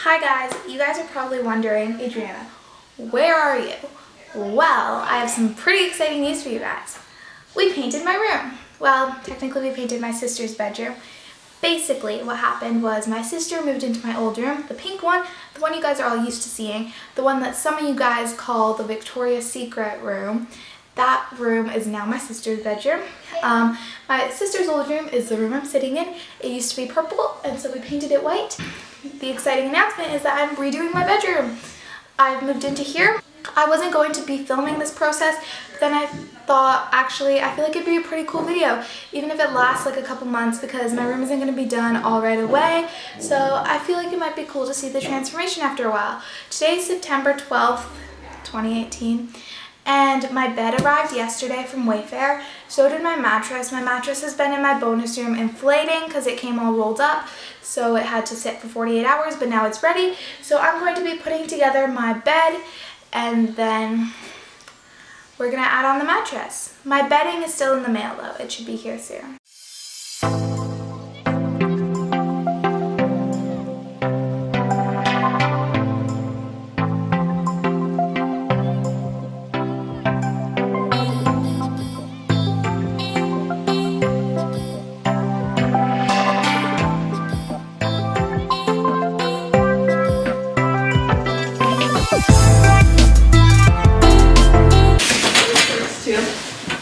Hi guys, you guys are probably wondering, Adriana, where are you? Well, I have some pretty exciting news for you guys. We painted my room. Well, technically we painted my sister's bedroom. Basically, what happened was my sister moved into my old room, the pink one, the one you guys are all used to seeing, the one that some of you guys call the Victoria's Secret room. That room is now my sister's bedroom. My sister's old room is the room I'm sitting in. It used to be purple, and so we painted it white. The exciting announcement is that I'm redoing my bedroom. I've moved into here. I wasn't going to be filming this process, but then I thought, actually, I feel like it'd be a pretty cool video, even if it lasts like a couple months, because my room isn't going to be done all right away. So I feel like it might be cool to see the transformation after a while. Today's September 12th, 2018. And my bed arrived yesterday from Wayfair. So did my mattress. My mattress has been in my bonus room inflating because it came all rolled up. So it had to sit for 48 hours, but now it's ready. So I'm going to be putting together my bed, and then we're gonna add on the mattress. My bedding is still in the mail though. It should be here soon.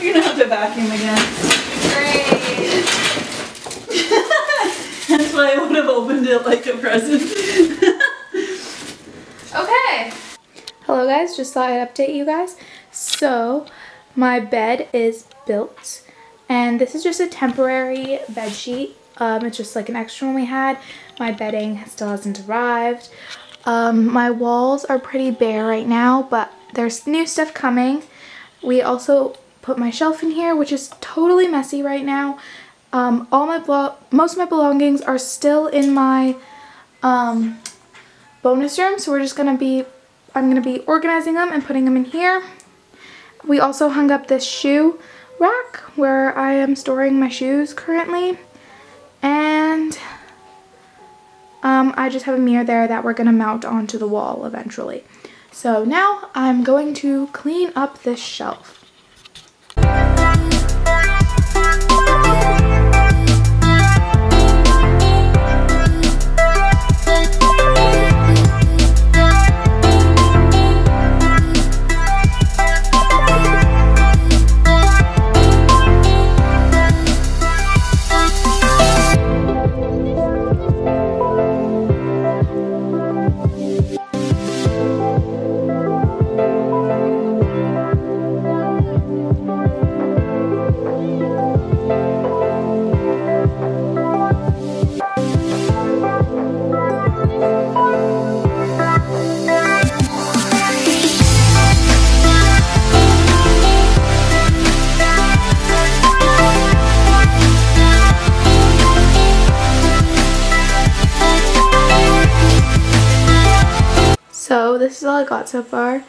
You're gonna have to vacuum again. Great. That's why I would have opened it like a present. Okay. Hello guys, just thought I'd update you guys. So, my bed is built, and this is just a temporary bed sheet. It's just like an extra one we had. My bedding still hasn't arrived. My walls are pretty bare right now, but there's new stuff coming. We also put my shelf in here, which is totally messy right now. Most of my belongings are still in my bonus room, so I'm gonna be organizing them and putting them in here. We also hung up this shoe rack where I am storing my shoes currently, and I just have a mirror there that we're gonna mount onto the wall eventually. So now I'm going to clean up this shelf. So this is all I got so far.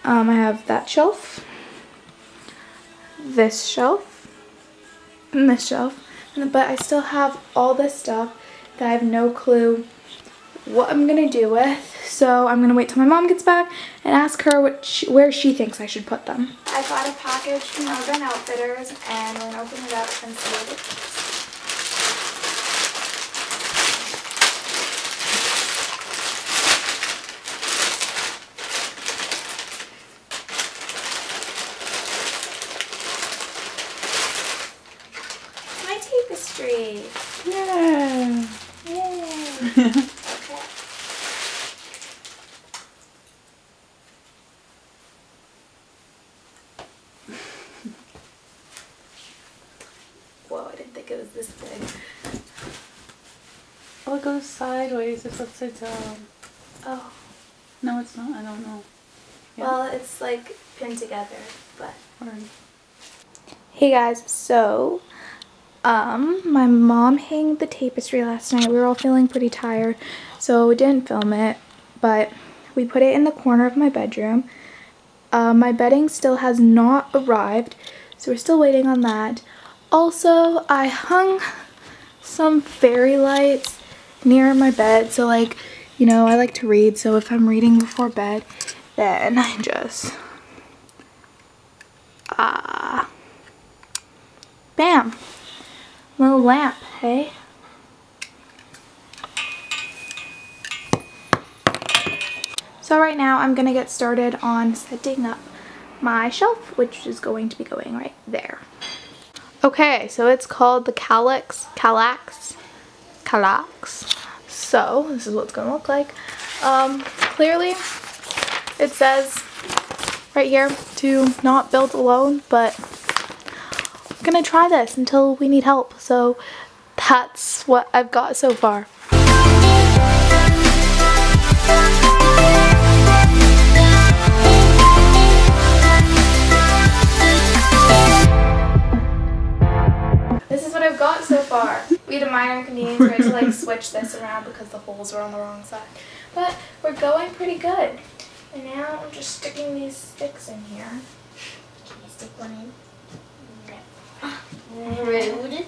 I have that shelf, this shelf, and this shelf, but I still have all this stuff that I have no clue what I'm gonna do with. So I'm gonna wait till my mom gets back and ask her where she thinks I should put them. I got a package from Urban Outfitters, and we're gonna open it up and see what it is. Tapestry. Yeah. Yay. Okay. Whoa, I didn't think it was this big. Oh, it goes sideways. It's upside down. Oh. No, it's not. I don't know. Yeah. Well, it's like pinned together, but. Right. Hey guys, so my mom hung the tapestry last night. We were all feeling pretty tired, so we didn't film it, but we put it in the corner of my bedroom. My bedding still has not arrived, so we're still waiting on that. Also, I hung some fairy lights near my bed, so like you know, I like to read, so if I'm reading before bed, then I just, bam, little lamp, hey? So right now I'm gonna get started on setting up my shelf, which is going to be going right there. Okay, so it's called the Kallax. So this is what it's gonna look like. Clearly it says right here to not build alone, but I'm gonna try this until we need help. So that's what I've got so far. Got so far. We had a minor inconvenience. We had to like switch this around because the holes were on the wrong side. But we're going pretty good. And now I'm just sticking these sticks in here. Can you stick one in? Rude.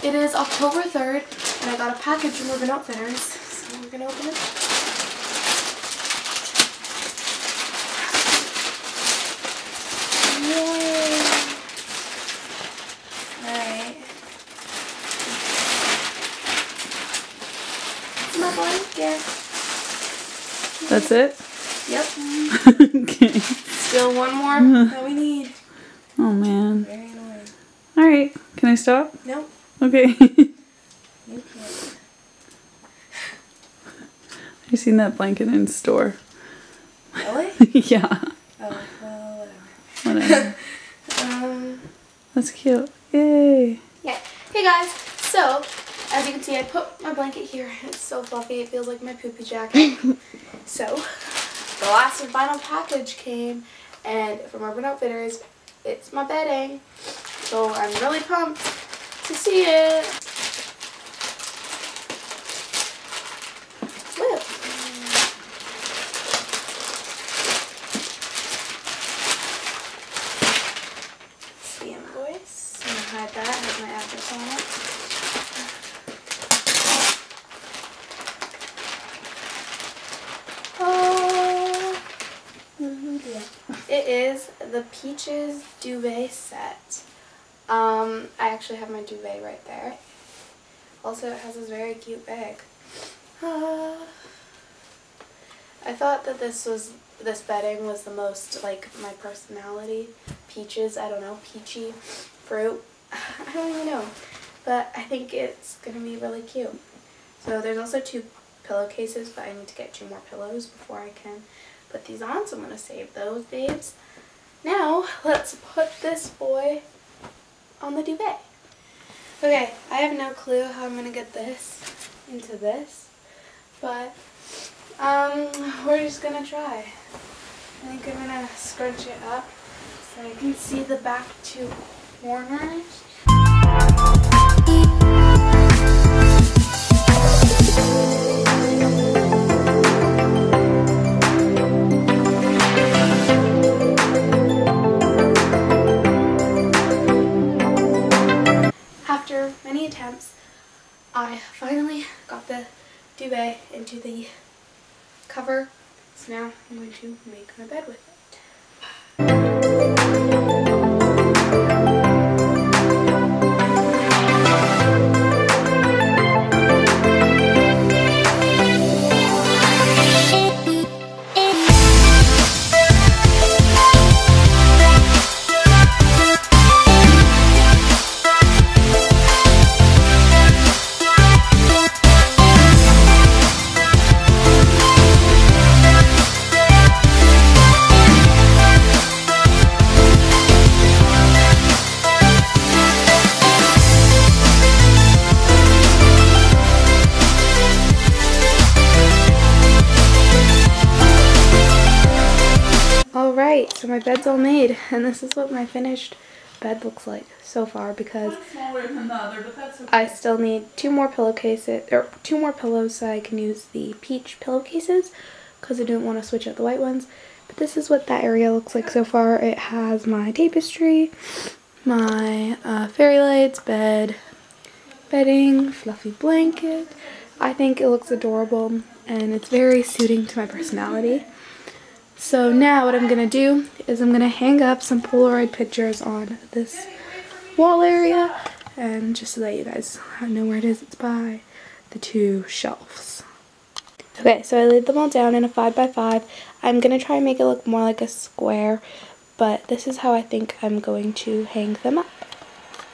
It is October 3rd, and I got a package from Urban Outfitters, so we're going to open it. Yay! Alright. It's my blanket. That's it? Yep. Okay. Still one more that we need. Oh man. Very annoying. Alright, can I stop? Nope. Okay. You can't. I've seen that blanket in store. Really? Yeah. Oh, well, Whatever. That's cute. Yay. Yeah. Hey guys, so as you can see, I put my blanket here. It's so fluffy, it feels like my poopy jacket. So the last and final package came, and from Urban Outfitters, it's my bedding. So I'm really pumped to see it. Woo. It's the invoice. I'm gonna hide that. It has my address on it. Oh, it is the Peaches duvet set. I actually have my duvet right there. Also, it has this very cute bag. I thought that this bedding was the most like my personality. Peaches, I don't know, peachy fruit. I don't even know, but I think it's gonna be really cute. So there's also 2 pillowcases, but I need to get 2 more pillows before I can put these on. So I'm gonna save those babes. Now let's put this boy on the duvet. Okay, I have no clue how I'm gonna get this into this, but we're just gonna try. I think I'm gonna scrunch it up so I can see the back 2 corners. After many attempts, I finally got the duvet into the cover, so now I'm going to make my bed with it. so my bed's all made, and this is what my finished bed looks like so far because I still need 2 more pillowcases, or 2 more pillows so I can use the peach pillowcases because I didn't want to switch out the white ones. But this is what that area looks like so far. It has my tapestry, my fairy lights, bed, bedding, fluffy blanket. I think it looks adorable and it's very suiting to my personality. So now what I'm going to do is I'm going to hang up some Polaroid pictures on this wall area, and just so that you guys know where it is, it's by the 2 shelves. Okay, so I laid them all down in a 5x5. I'm going to try and make it look more like a square, but this is how I think I'm going to hang them up.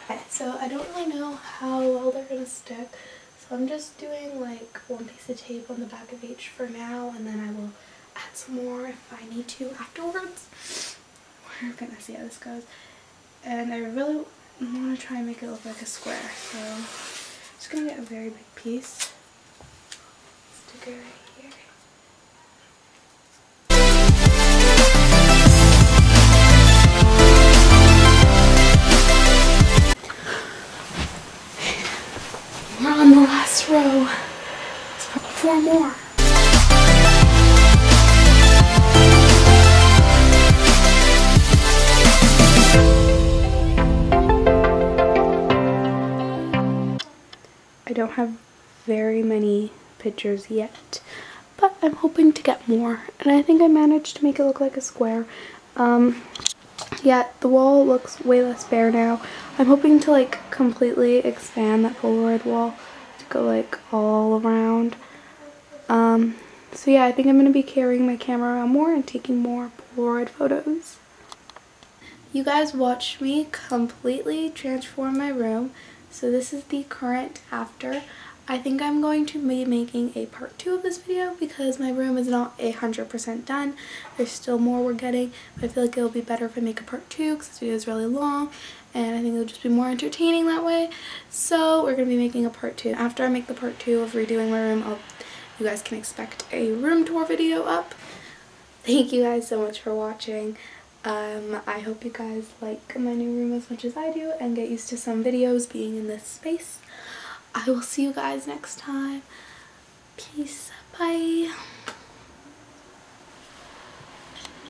Okay, so I don't really know how well they're going to stick, so I'm just doing like 1 piece of tape on the back of each for now, and then I will add some more if I need to afterwards. We're going to see how this goes. And I really want to try and make it look like a square, so I'm just going to get a very big piece. Stick it right here. We're on the last row. Let's put 4 more. I don't have very many pictures yet, but I'm hoping to get more, and I think I managed to make it look like a square. Yeah, the wall looks way less bare now. I'm hoping to like completely expand that Polaroid wall to go like all around. So yeah, I think I'm going to be carrying my camera around more and taking more Polaroid photos. You guys watched me completely transform my room. So this is the current after. I think I'm going to be making a part 2 of this video because my room is not 100% done. There's still more we're getting, but I feel like it'll be better if I make a part 2 because this video is really long and I think it'll just be more entertaining that way. So we're going to be making a part 2. After I make the part 2 of redoing my room, you guys can expect a room tour video up. Thank you guys so much for watching. I hope you guys like my new room as much as I do and get used to some videos being in this space. I will see you guys next time. Peace. Bye.